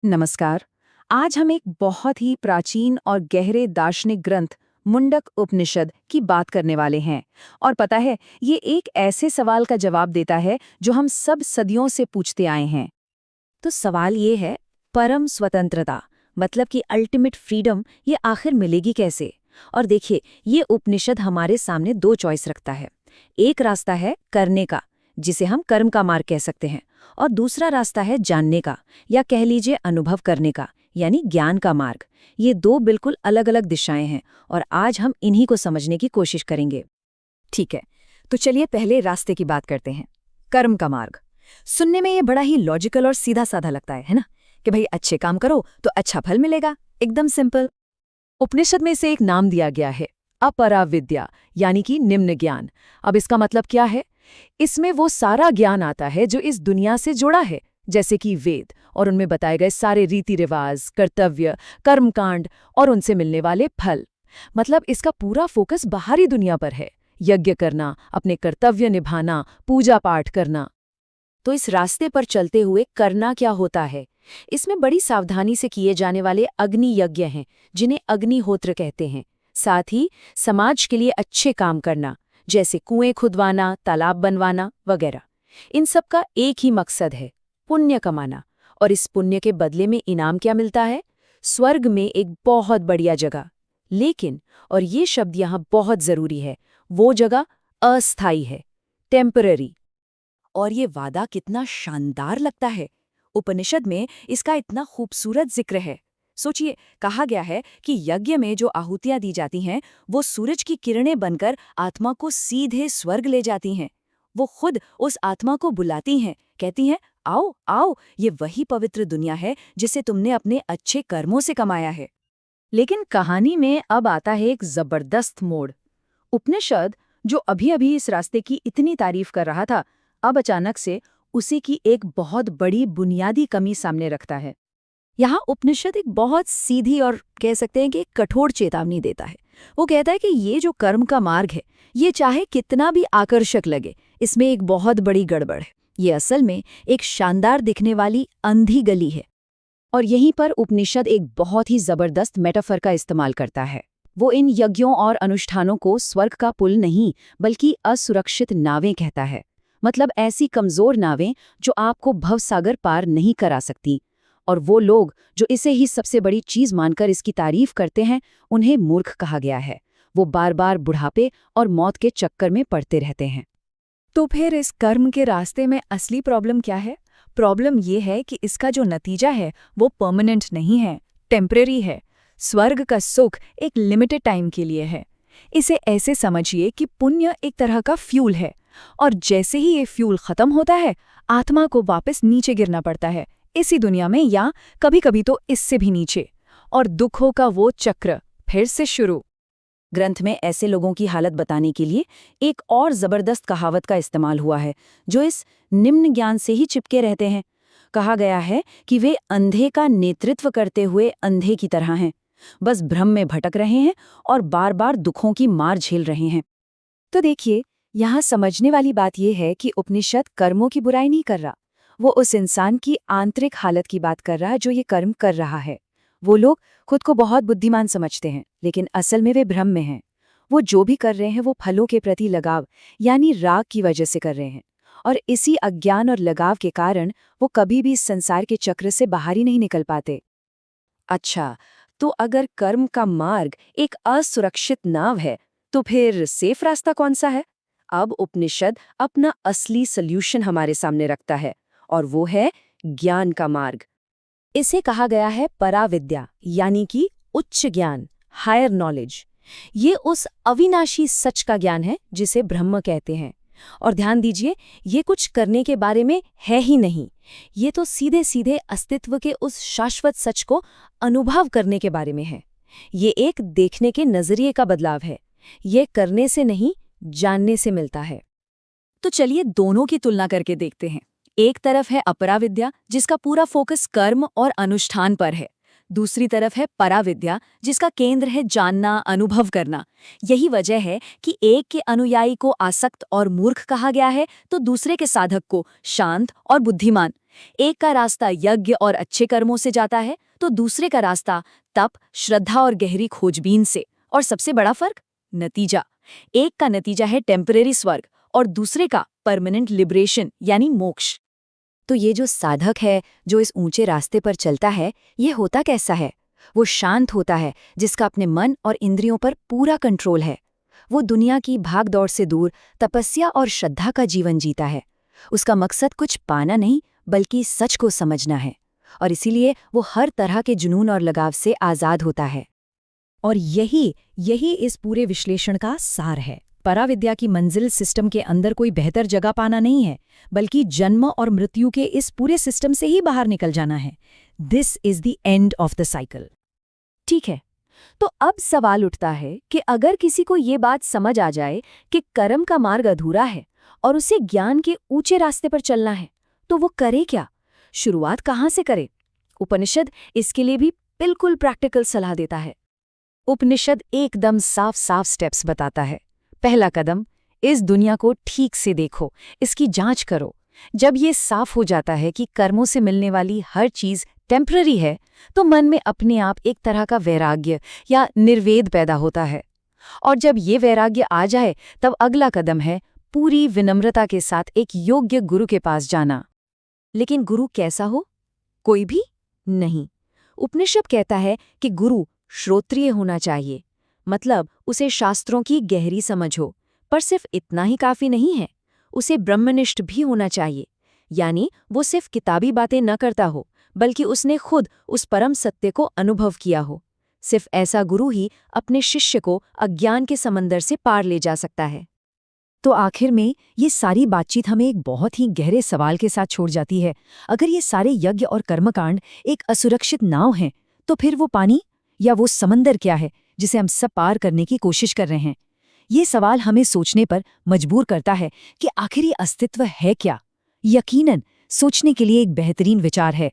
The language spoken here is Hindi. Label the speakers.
Speaker 1: नमस्कार। आज हम एक बहुत ही प्राचीन और गहरे दार्शनिक ग्रंथ मुंडक उपनिषद की बात करने वाले हैं। और पता है, ये एक ऐसे सवाल का जवाब देता है जो हम सब सदियों से पूछते आए हैं।
Speaker 2: तो सवाल ये है, परम स्वतंत्रता मतलब कि अल्टीमेट फ्रीडम ये आखिर मिलेगी कैसे? और देखिए, ये उपनिषद हमारे सामने दो चॉइस रखता है। एक रास्ता है करने का, जिसे हम कर्म का मार्ग कह सकते हैं, और दूसरा रास्ता है जानने का, या कह लीजिए अनुभव करने का, यानी ज्ञान का मार्ग। ये दो बिल्कुल अलग अलग दिशाएं हैं, और आज हम इन्हीं को समझने की कोशिश करेंगे।
Speaker 1: ठीक है, तो चलिए पहले रास्ते की बात करते हैं। कर्म का मार्ग सुनने में ये बड़ा ही लॉजिकल और सीधा साधा लगता है ना? कि भाई अच्छे काम करो तो अच्छा फल मिलेगा, एकदम सिंपल। उपनिषद में इसे एक नाम दिया गया है, अपरा विद्या, यानी कि निम्न ज्ञान। अब इसका मतलब क्या है? इसमें वो सारा ज्ञान आता है जो इस दुनिया से जुड़ा है, जैसे कि वेद और उनमें बताए गए सारे रीति रिवाज, कर्तव्य, कर्मकांड और उनसे मिलने वाले फल। मतलब इसका पूरा फोकस बाहरी दुनिया पर है, यज्ञ करना, अपने कर्तव्य निभाना, पूजा पाठ करना। तो इस रास्ते पर चलते हुए करना क्या होता है? इसमें बड़ी सावधानी से किए जाने वाले अग्नि यज्ञ हैं, जिन्हें अग्निहोत्र कहते हैं। साथ ही समाज के लिए अच्छे काम करना, जैसे कुएं खुदवाना, तालाब बनवाना वगैरह। इन सब का एक ही मकसद है, पुण्य कमाना। और इस पुण्य के बदले में इनाम क्या मिलता है? स्वर्ग में एक बहुत बढ़िया जगह। लेकिन, और ये शब्द यहाँ बहुत जरूरी है, वो जगह अस्थायी है, टेम्पररी। और ये वादा कितना शानदार लगता है। उपनिषद में इसका इतना खूबसूरत जिक्र है। सोचिए, कहा गया है कि यज्ञ में जो आहुतियां दी जाती हैं वो सूरज की किरणें बनकर आत्मा को सीधे स्वर्ग ले जाती हैं। वो खुद उस आत्मा को बुलाती हैं, कहती हैं, आओ आओ, ये वही पवित्र दुनिया है जिसे तुमने अपने अच्छे कर्मों से कमाया है। लेकिन कहानी में अब आता है एक जबरदस्त मोड़। उपनिषद, जो अभी अभी इस रास्ते की इतनी तारीफ कर रहा था, अब अचानक से उसी की एक बहुत बड़ी बुनियादी कमी सामने रखता है। यहाँ उपनिषद एक बहुत सीधी और कह सकते हैं कि कठोर चेतावनी देता है। वो कहता है कि ये जो कर्म का मार्ग है, ये चाहे कितना भी आकर्षक लगे, इसमें एक बहुत बड़ी गड़बड़ है। ये असल में एक शानदार दिखने वाली अंधी गली है। और यहीं पर उपनिषद एक बहुत ही जबरदस्त मेटाफर का इस्तेमाल करता है। वो इन यज्ञों और अनुष्ठानों को स्वर्ग का पुल नहीं, बल्कि असुरक्षित नावें कहता है। मतलब ऐसी कमजोर नावें जो आपको भवसागर पार नहीं करा सकती। और वो लोग जो इसे ही सबसे बड़ी चीज मानकर इसकी तारीफ करते हैं, उन्हें मूर्ख कहा गया है। वो बार बार बुढ़ापे और मौत के चक्कर में पड़ते रहते हैं। तो फिर इस कर्म के रास्ते में असली प्रॉब्लम क्या है? प्रॉब्लम ये है कि इसका जो नतीजा है वो परमानेंट नहीं है, टेम्परेरी है। स्वर्ग का सुख एक लिमिटेड टाइम के लिए है। इसे ऐसे समझिए कि पुण्य एक तरह का फ्यूल है, और जैसे ही ये फ्यूल खत्म होता है, आत्मा को वापस नीचे गिरना पड़ता है, इसी दुनिया में या कभी-कभी तो इससे भी नीचे। और दुखों का वो चक्र फिर से शुरू। ग्रंथ में ऐसे लोगों की हालत बताने के लिए एक और जबरदस्त कहावत का इस्तेमाल हुआ है, जो इस निम्न ज्ञान से ही चिपके रहते हैं। कहा गया है कि वे अंधे का नेतृत्व करते हुए अंधे की तरह हैं, बस भ्रम में भटक रहे हैं और बार बार दुखों की मार झेल रहे हैं। तो देखिए, यहाँ समझने वाली बात यह है कि उपनिषद कर्मों की बुराई नहीं कर रहा। वो उस इंसान की आंतरिक हालत की बात कर रहा है जो ये कर्म कर रहा है। वो लोग खुद को बहुत बुद्धिमान समझते हैं, लेकिन असल में वे भ्रम में हैं। वो जो भी कर रहे हैं वो फलों के प्रति लगाव, यानी राग की वजह से कर रहे हैं। और इसी अज्ञान और लगाव के कारण वो कभी भी इस संसार के चक्र से बाहर ही नहीं निकल पाते। अच्छा, तो अगर कर्म का मार्ग एक असुरक्षित नाव है, तो फिर सेफ रास्ता कौन सा है? अब उपनिषद अपना असली सल्यूशन हमारे सामने रखता है, और वो है ज्ञान का मार्ग। इसे कहा गया है पराविद्या, यानी कि उच्च ज्ञान, हायर नॉलेज। ये उस अविनाशी सच का ज्ञान है जिसे ब्रह्म कहते हैं। और ध्यान दीजिए, ये कुछ करने के बारे में है ही नहीं। ये तो सीधे सीधे अस्तित्व के उस शाश्वत सच को अनुभव करने के बारे में है। ये एक देखने के नजरिए का बदलाव है। ये करने से नहीं, जानने से मिलता है। तो चलिए दोनों की तुलना करके देखते हैं। एक तरफ है अपराविद्या, जिसका पूरा फोकस कर्म और अनुष्ठान पर है। दूसरी तरफ है पराविद्या, जिसका केंद्र है जानना, अनुभव करना। यही वजह है कि एक के अनुयायी को आसक्त और मूर्ख कहा गया है, तो दूसरे के साधक को शांत और बुद्धिमान,
Speaker 2: एक का रास्ता यज्ञ और अच्छे कर्मों से जाता है तो दूसरे का रास्ता तप, श्रद्धा और गहरी खोजबीन से। और सबसे बड़ा फर्क नतीजा। एक का नतीजा है टेम्परेरी स्वर्ग और दूसरे का परमानेंट लिबरेशन यानी मोक्ष। तो ये जो साधक है जो इस ऊंचे रास्ते पर चलता है, ये होता कैसा है? वो शांत होता है जिसका अपने मन और इंद्रियों पर पूरा कंट्रोल है। वो दुनिया की भागदौड़ से दूर तपस्या और श्रद्धा का जीवन जीता है। उसका मकसद कुछ पाना नहीं बल्कि सच को समझना है, और इसीलिए वो हर तरह के जुनून और लगाव से आज़ाद होता है।
Speaker 3: और यही इस पूरे विश्लेषण का सार है। पराविद्या की मंजिल सिस्टम के अंदर कोई बेहतर जगह पाना नहीं है, बल्कि जन्म और मृत्यु के इस पूरे सिस्टम से ही बाहर निकल जाना है। This is the end of the cycle.
Speaker 2: ठीक है, तो अब सवाल उठता है कि अगर किसी को ये बात समझ आ जाए कि कर्म का मार्ग अधूरा है और उसे ज्ञान के ऊंचे रास्ते पर चलना है, तो वो करे क्या? शुरुआत कहाँ से करे? उपनिषद इसके लिए भी बिल्कुल प्रैक्टिकल सलाह देता है। उपनिषद एकदम साफ साफ स्टेप्स बताता है। पहला कदम, इस दुनिया को ठीक से देखो, इसकी जांच करो। जब ये साफ हो जाता है कि कर्मों से मिलने वाली हर चीज टेम्पररी है, तो मन में अपने आप एक तरह का वैराग्य या निर्वेद पैदा होता है। और जब ये वैराग्य आ जाए, तब अगला कदम है पूरी विनम्रता के साथ एक योग्य गुरु के पास जाना। लेकिन गुरु कैसा हो? कोई भी नहीं। उपनिषद कहता है कि गुरु श्रोत्रिय होना चाहिए, मतलब उसे शास्त्रों की गहरी समझ हो। पर सिर्फ इतना ही काफी नहीं है, उसे ब्रह्मनिष्ठ भी होना चाहिए। यानी वो सिर्फ किताबी बातें न करता हो, बल्कि उसने खुद उस परम सत्य को अनुभव किया हो। सिर्फ ऐसा गुरु ही अपने शिष्य को अज्ञान के समंदर से पार ले जा सकता है।
Speaker 3: तो आखिर में ये सारी बातचीत हमें एक बहुत ही गहरे सवाल के साथ छोड़ जाती है। अगर ये सारे यज्ञ और कर्मकांड एक असुरक्षित नाव हैं, तो फिर वो पानी या वो समंदर क्या है जिसे हम सब पार करने की कोशिश कर रहे हैं? ये सवाल हमें सोचने पर मजबूर करता है कि आखिर ये अस्तित्व है क्या? यकीनन सोचने के लिए एक बेहतरीन विचार है।